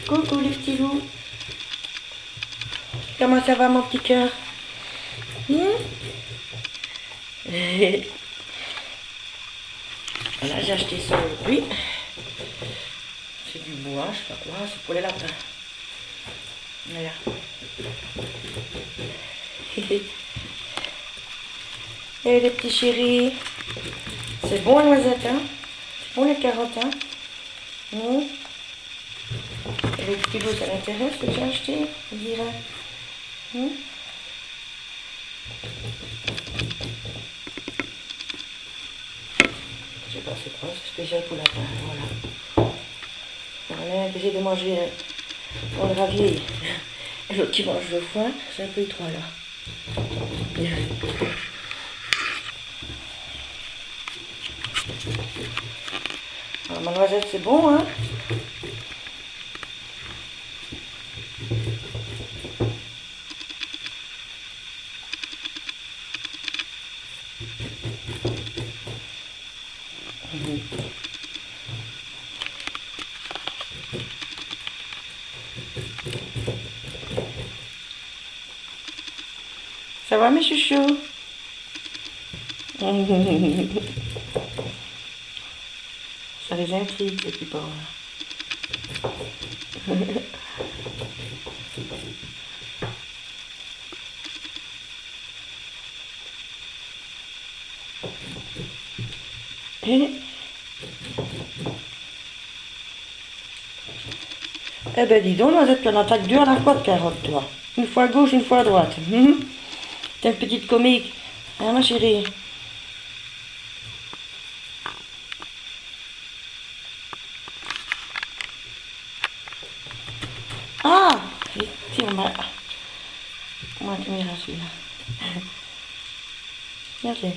Coucou les petits loups. Comment ça va mon petit cœur? Voilà, j'ai acheté ça aujourd'hui. C'est du bois, je sais pas quoi, c'est pour les lapins. Voilà. Et les petits chéris. C'est bon la noisette, hein? C'est bon les carottes, hein? Et les petits loups, ça l'intéresse ce que j'ai acheté, je dirais. Je sais pas c'est quoi, c'est spécial pour lapin, voilà. On a essayé de manger on le ravier. L'autre qui mange le foin, c'est un peu étroit là. Alors, ma noisette c'est bon, hein? Ça va mes chouchous? Ça les intrigue ces petits porcs là. Eh ben dis donc, Noisette, tu en attaques deux à la fois de carottes, toi. Une fois à gauche, une fois à droite. T'es une petite comique. Hein, ma chérie? Ah! Tiens, ma caméra, celui-là. Regarde-les.